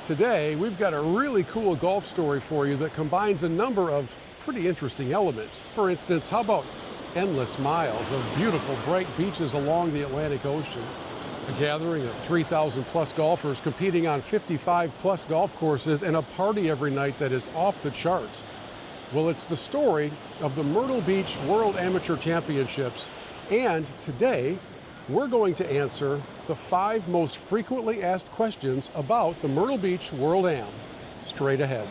Today, we've got a really cool golf story for you that combines a number of pretty interesting elements. For instance, how about endless miles of beautiful, bright beaches along the Atlantic Ocean, a gathering of 3,000 plus golfers competing on 55 plus golf courses, and a party every night that is off the charts. Well, it's the story of the Myrtle Beach World Amateur Championships, and today, we're going to answer the 5 most frequently asked questions about the Myrtle Beach World Am. Straight ahead.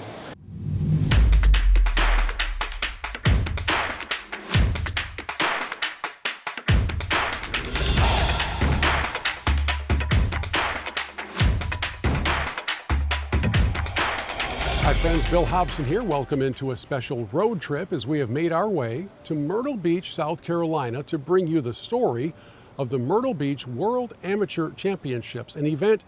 Hi friends, Bill Hobson here. Welcome into a special road trip as we have made our way to Myrtle Beach, South Carolina to bring you the story of the Myrtle Beach World Amateur Championships, an event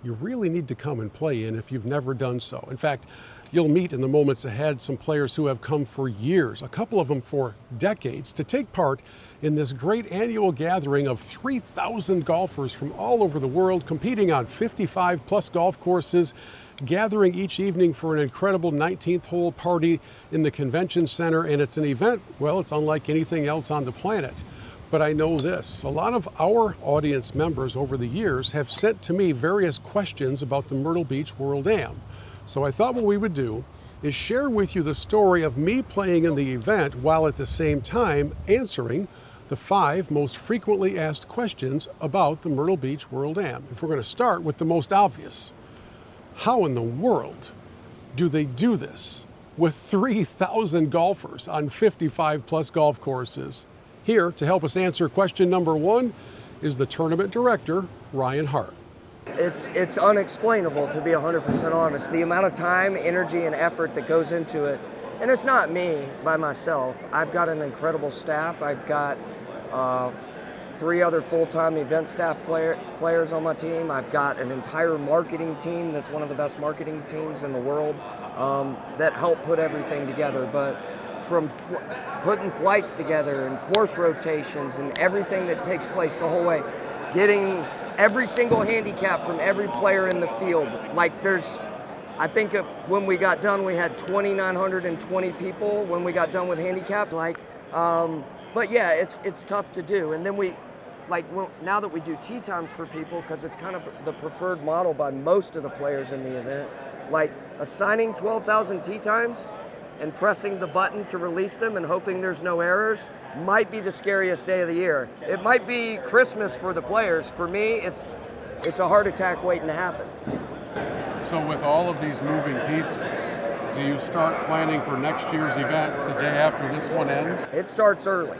you really need to come and play in if you've never done so. In fact, you'll meet in the moments ahead some players who have come for years, a couple of them for decades, to take part in this great annual gathering of 3,000 golfers from all over the world competing on 55 plus golf courses, gathering each evening for an incredible 19th hole party in the convention center. And it's an event, well, it's unlike anything else on the planet. But I know this, a lot of our audience members over the years have sent to me various questions about the Myrtle Beach World Am. So I thought what we would do is share with you the story of me playing in the event while at the same time answering the 5 most frequently asked questions about the Myrtle Beach World Am. If we're going to start with the most obvious, how in the world do they do this with 3,000 golfers on 55 plus golf courses? Here to help us answer question number 1 is the tournament director, Ryan Hart. It's unexplainable, to be 100% honest. The amount of time, energy, and effort that goes into it. And it's not me by myself. I've got an incredible staff. I've got 3 other full-time event staff players on my team. I've got an entire marketing team that's one of the best marketing teams in the world that help put everything together. But from putting flights together and course rotations and everything that takes place the whole way, getting every single handicap from every player in the field. Like I think when we got done, we had 2,920 people when we got done with handicap. But yeah, it's tough to do. And then now that we do tee times for people, because it's kind of the preferred model by most of the players in the event, like assigning 12,000 tee times and pressing the button to release them and hoping there's no errors might be the scariest day of the year. It might be Christmas for the players. For me, it's a heart attack waiting to happen. So with all of these moving pieces, do you start planning for next year's event the day after this one ends? It starts early.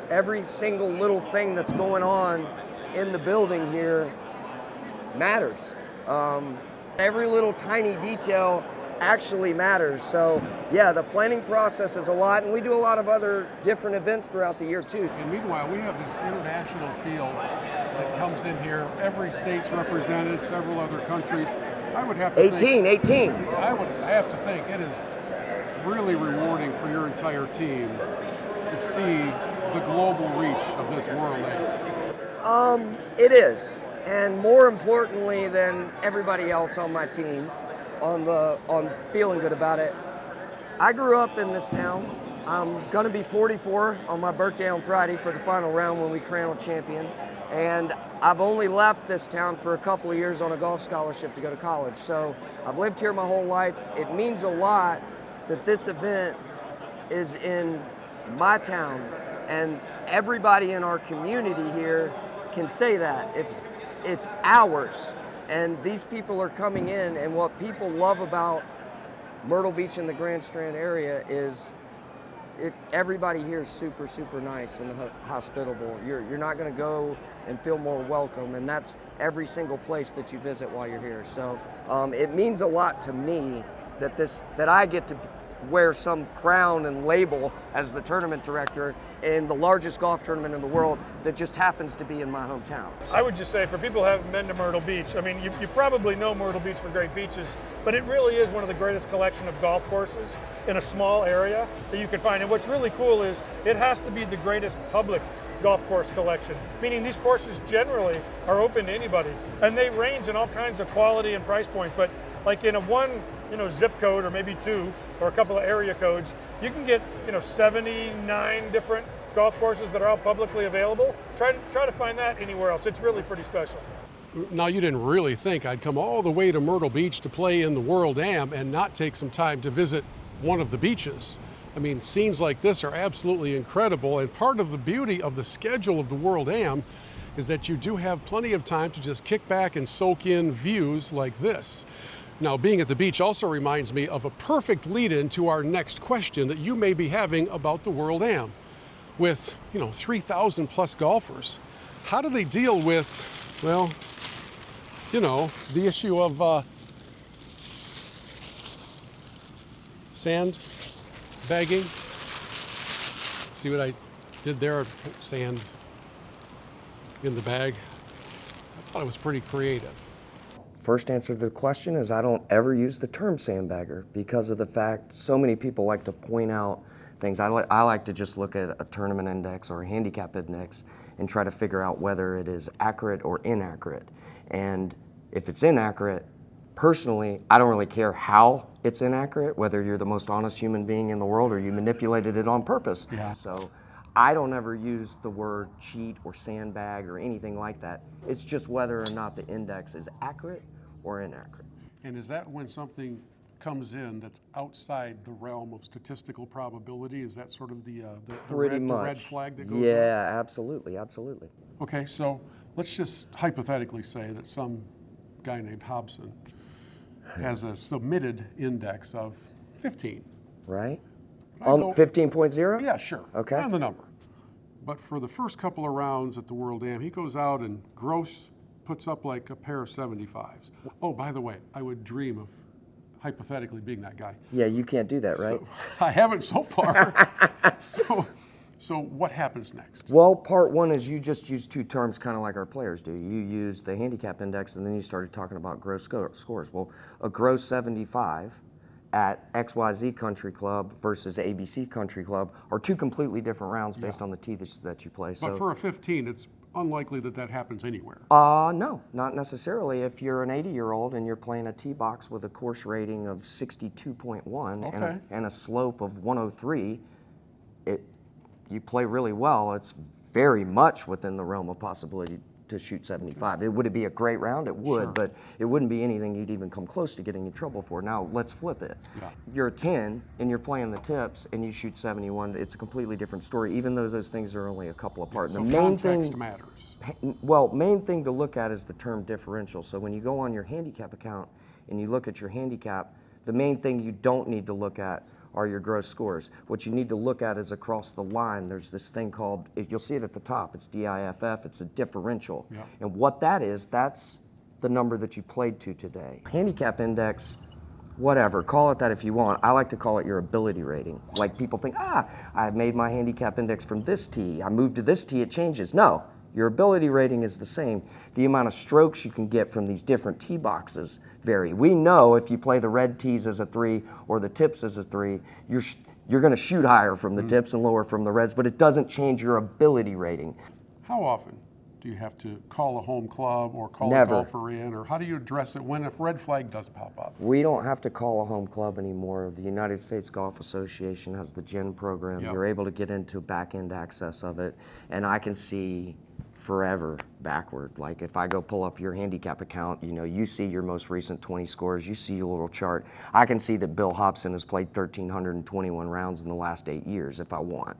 Every single little thing that's going on in the building here matters. Every little tiny detail actually matters. So yeah, the planning process is a lot, and we do a lot of other different events throughout the year too. And meanwhile, we have this international field that comes in here. Every state's represented, several other countries. I would have to 18. I have to think it is really rewarding for your entire team to see the global reach of this World Am. It is, and more importantly than everybody else on my team, on feeling good about it, I grew up in this town. I'm gonna be 44 on my birthday on Friday for the final round when we crown a champion. And I've only left this town for a couple of years on a golf scholarship to go to college. So I've lived here my whole life. It means a lot that this event is in my town, and everybody in our community here can say that. It's ours. And these people are coming in, and what people love about Myrtle Beach and the Grand Strand area is everybody here is super, super nice and hospitable. You're not going to go and feel more welcome, and that's every single place that you visit while you're here. So it means a lot to me that I get to wear some crown and label as the tournament director in the largest golf tournament in the world that just happens to be in my hometown. I would just say, for people who haven't been to Myrtle Beach, I mean, you probably know Myrtle Beach for great beaches, but it really is one of the greatest collection of golf courses in a small area that you can find. And what's really cool is it has to be the greatest public golf course collection, meaning these courses generally are open to anybody, and they range in all kinds of quality and price point, but like in a one, zip code or maybe two or a couple of area codes, you can get, 79 different golf courses that are all publicly available. Try to find that anywhere else. It's really pretty special. Now, you didn't really think I'd come all the way to Myrtle Beach to play in the World Am and not take some time to visit one of the beaches. I mean, scenes like this are absolutely incredible, and part of the beauty of the schedule of the World Am is that you do have plenty of time to just kick back and soak in views like this. Now, being at the beach also reminds me of a perfect lead-in to our next question that you may be having about the World Am. With, 3,000 plus golfers, how do they deal with, well, the issue of sandbagging? See what I did there? Sand in the bag. I thought it was pretty creative. First answer to the question is I don't ever use the term sandbagger because of the fact so many people like to point out things. I like to just look at a tournament index or a handicap index and try to figure out whether it is accurate or inaccurate. And if it's inaccurate, personally, I don't really care how it's inaccurate, whether you're the most honest human being in the world or you manipulated it on purpose. Yeah. So I don't ever use the word cheat or sandbag or anything like that. It's just whether or not the index is accurate or inaccurate. And is that when something comes in that's outside the realm of statistical probability? Is that sort of the red flag that goes up? Yeah, absolutely, absolutely. Okay, so let's just hypothetically say that some guy named Hobson has a submitted index of 15. Right? 15.0? Yeah, sure. Okay. On the number. But for the first couple of rounds at the World Am, he goes out and gross puts up like a pair of 75s. Oh, by the way, I would dream of hypothetically being that guy. Yeah, you can't do that, right? So, I haven't so far. So what happens next? Well, part one is you just use two terms kind of like our players do. You use the handicap index and then you started talking about gross scores. Well, a gross 75 at XYZ Country Club versus ABC Country Club are two completely different rounds based on the tee that you play. But for a 15, it's unlikely that happens anywhere. No, not necessarily. If you're an 80-year-old and you're playing a tee box with a course rating of 62.1 and a slope of 103, you play really well. It's very much within the realm of possibility to shoot 75. Would it be a great round? It would, Sure. But it wouldn't be anything you'd even come close to getting in trouble for. Now, let's flip it. Yeah. You're a 10 and you're playing the tips and you shoot 71. It's a completely different story, even though those things are only a couple apart. So the main context thing matters. Well, main thing to look at is the term differential. So when you go on your handicap account and you look at your handicap, the main thing you don't need to look at are your gross scores. What you need to look at is across the line, there's this thing called, you'll see it at the top, it's DIFF, it's a differential. Yeah. And what that is, that's the number that you played to today. Handicap index, whatever, call it that if you want. I like to call it your ability rating. Like people think, I made my handicap index from this tee, I moved to this tee, it changes. No, your ability rating is the same. The amount of strokes you can get from these different tee boxes vary. We know if you play the red tees as a 3 or the tips as a 3, you're going to shoot higher from the tips and lower from the reds, but it doesn't change your ability rating. How often do you have to call a home club or call Never. a golfer in, or how do you address it if red flag does pop up? We don't have to call a home club anymore. The United States Golf Association has the GEN program. Yep. You're able to get into back-end access of it, and I can see forever backward. Like if I go pull up your handicap account, you see your most recent 20 scores, you see your little chart. I can see that Bill Hobson has played 1,321 rounds in the last 8 years if I want.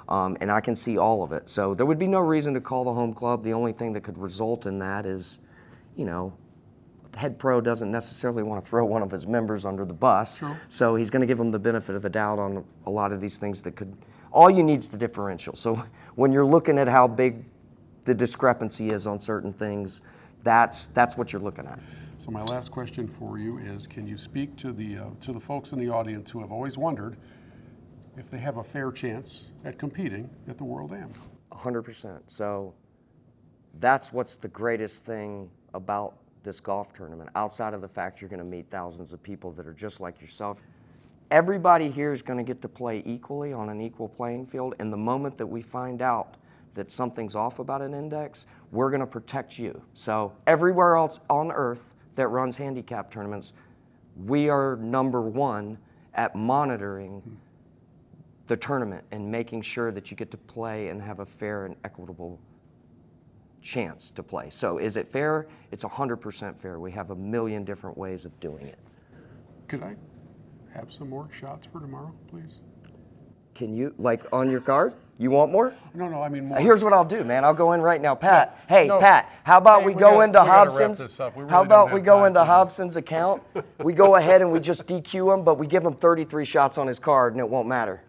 And I can see all of it. So there would be no reason to call the home club. The only thing that could result in that is, the head pro doesn't necessarily want to throw one of his members under the bus. True. So he's going to give them the benefit of the doubt on a lot of these things that could, all you need is the differential. So when you're looking at how big the discrepancy is on certain things, that's what you're looking at. So my last question for you is, can you speak to the folks in the audience who have always wondered if they have a fair chance at competing at the World Am? 100%. So that's what's the greatest thing about this golf tournament, outside of the fact you're going to meet thousands of people that are just like yourself. Everybody here is going to get to play equally on an equal playing field, and the moment that we find out that something's off about an index, we're going to protect you. So everywhere else on earth that runs handicap tournaments, we are number one at monitoring the tournament and making sure that you get to play and have a fair and equitable chance to play. So is it fair? It's 100% fair. We have a million different ways of doing it. Could I have some more shots for tomorrow, please? Can you, like on your card? You want more? No, I mean more. Here's what I'll do, man. I'll go in right now. Pat, hey, No. Pat, how about we go into gotta wrap Hobson's? this up. We really How don't about have we go time into for this. Hobson's account? We go ahead and we just DQ him, but we give him 33 shots on his card and it won't matter.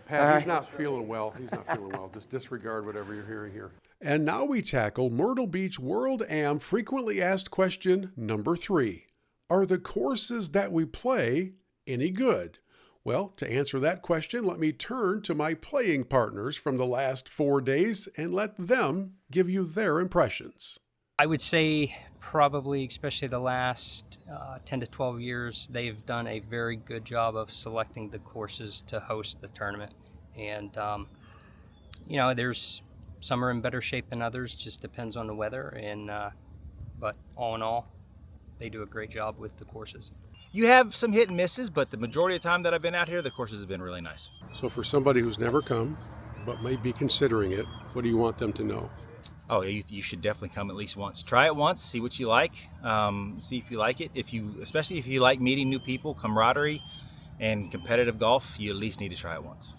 Pat, he's not feeling well. He's not feeling well. Just disregard whatever you're hearing here. And now we tackle Myrtle Beach World Am frequently asked question number 3. Are the courses that we play any good? Well, to answer that question, let me turn to my playing partners from the last 4 days and let them give you their impressions. I would say probably, especially the last 10 to 12 years, they've done a very good job of selecting the courses to host the tournament. And, there's some are in better shape than others, just depends on the weather. And but all in all, they do a great job with the courses. You have some hit and misses, but the majority of the time that I've been out here, the courses have been really nice. So for somebody who's never come, but may be considering it, what do you want them to know? Oh, you should definitely come at least once. Try it once, see what you like, see if you like it. Especially if you like meeting new people, camaraderie, and competitive golf, you at least need to try it once.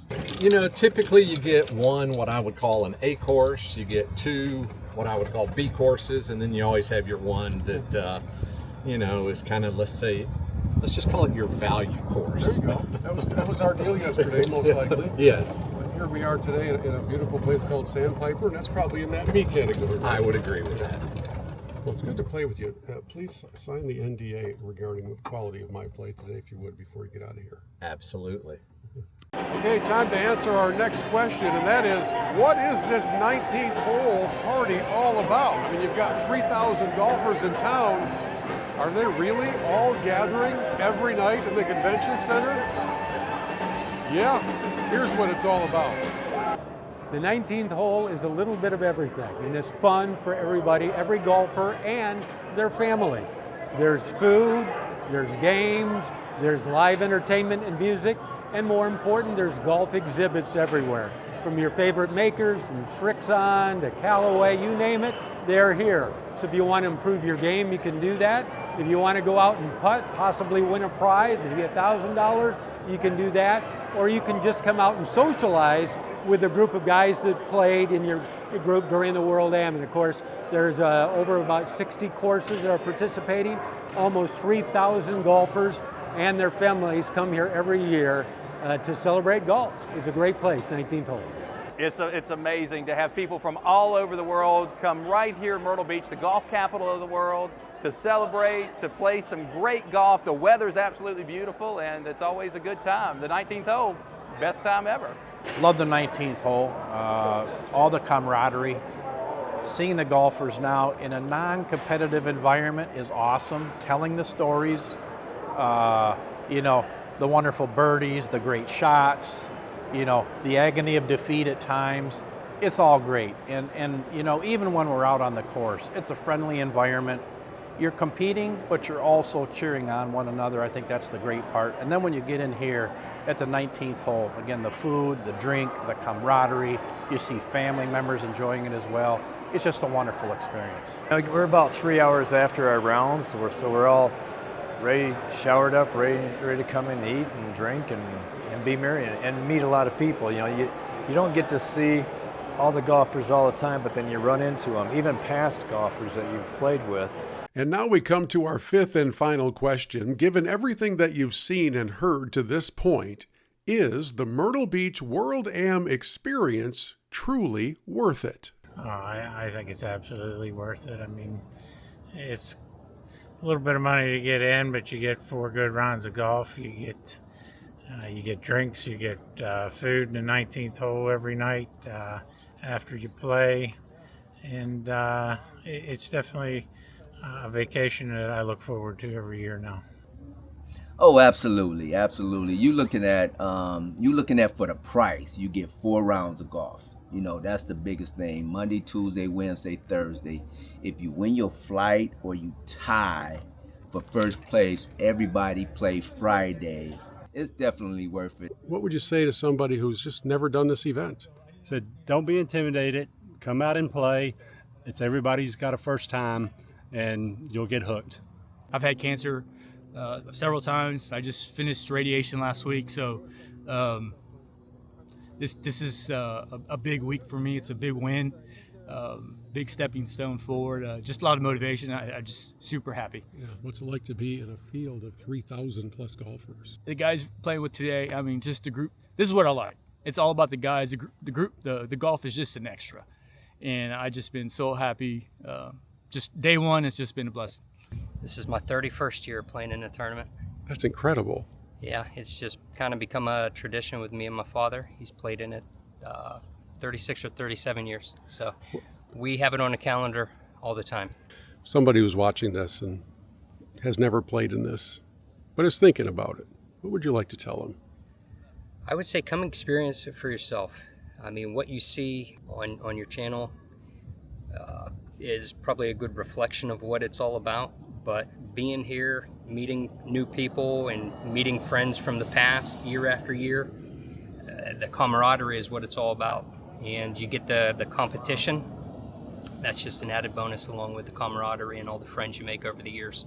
Typically you get one, what I would call an A course, you get 2, what I would call B courses, and then you always have your one that, is kind of, let's just call it your value course. There you go. That was our deal yesterday, most likely. Yes. But here we are today in a beautiful place called Sandpiper, and that's probably in that B category. Right? I would agree with that. Well, it's good to play with you. Please sign the NDA regarding the quality of my play today, if you would, before you get out of here. Absolutely. Okay, time to answer our next question, and that is, what is this 19th hole party all about? I mean, you've got 3,000 golfers in town. Are they really all gathering every night in the convention center? Yeah, here's what it's all about. The 19th hole is a little bit of everything, and it's fun for everybody, every golfer and their family. There's food, there's games, there's live entertainment and music, and more important, there's golf exhibits everywhere. From your favorite makers, from Srixon to Callaway, you name it, they're here. So if you want to improve your game, you can do that. If you want to go out and putt, possibly win a prize, maybe $1,000, you can do that. Or you can just come out and socialize with a group of guys that played in your group during the World Am. And of course, there's over about 60 courses that are participating. Almost 3,000 golfers and their families come here every year to celebrate golf. It's a great place, 19th hole. It's amazing to have people from all over the world come right here in Myrtle Beach, the golf capital of the world, to celebrate, to play some great golf. The weather's absolutely beautiful, and it's always a good time. The 19th hole, best time ever. Love the 19th hole, all the camaraderie. Seeing the golfers now in a non-competitive environment is awesome. Telling the stories, the wonderful birdies, the great shots, the agony of defeat at times. It's all great. And even when we're out on the course, it's a friendly environment. You're competing, but you're also cheering on one another. I think that's the great part. And then when you get in here at the 19th hole, again, the food, the drink, the camaraderie, you see family members enjoying it as well. It's just a wonderful experience. We're about 3 hours after our rounds, so we're all ready, showered up, ready to come and eat and drink and be merry and meet a lot of people. You don't get to see all the golfers all the time, but then you run into them, even past golfers that you've played with. And now we come to our fifth and final question. Given everything that you've seen and heard to this point, is the Myrtle Beach World Am experience truly worth it? Oh, I think it's absolutely worth it. I mean, it's a little bit of money to get in, but you get 4 good rounds of golf. You get drinks, you get food in the 19th hole every night after you play, and it's definitely a vacation that I look forward to every year now. Oh, absolutely, absolutely. You're looking at for the price. You get 4 rounds of golf. That's the biggest thing. Monday, Tuesday, Wednesday, Thursday. If you win your flight or you tie for first place. Everybody play Friday. It's definitely worth it. What would you say to somebody who's just never done this event? So don't be intimidated. Come out and play. It's everybody's got a first time, and you'll get hooked. I've had cancer several times. I just finished radiation last week, so this is a big week for me. It's a big win, big stepping stone forward. Just a lot of motivation. I'm just super happy. Yeah. What's it like to be in a field of 3,000 plus golfers? The guys playing with today, I mean, just the group. This is what I like. It's all about the guys. The group. The golf is just an extra, and I just been so happy. Just day one, it's just been a blessing. This is my 31st year playing in a tournament. That's incredible. Yeah, it's just kind of become a tradition with me and my father. He's played in it 36 or 37 years. So we have it on the calendar all the time. Somebody who's watching this and has never played in this, but is thinking about it, what would you like to tell them? I would say come experience it for yourself. I mean, what you see on your channel is probably a good reflection of what it's all about. But being here, meeting new people and meeting friends from the past year after year, the camaraderie is what it's all about. And you get the competition. That's just an added bonus along with the camaraderie and all the friends you make over the years.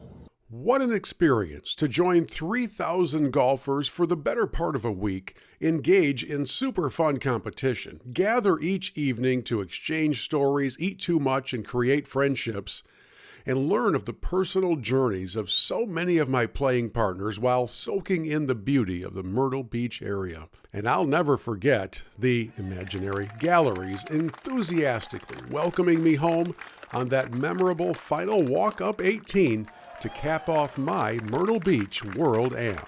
What an experience to join 3,000 golfers for the better part of a week, engage in super fun competition, gather each evening to exchange stories, eat too much, and create friendships, and learn of the personal journeys of so many of my playing partners while soaking in the beauty of the Myrtle Beach area. And I'll never forget the imaginary galleries enthusiastically welcoming me home on that memorable final walk up 18 to cap off my Myrtle Beach World Am.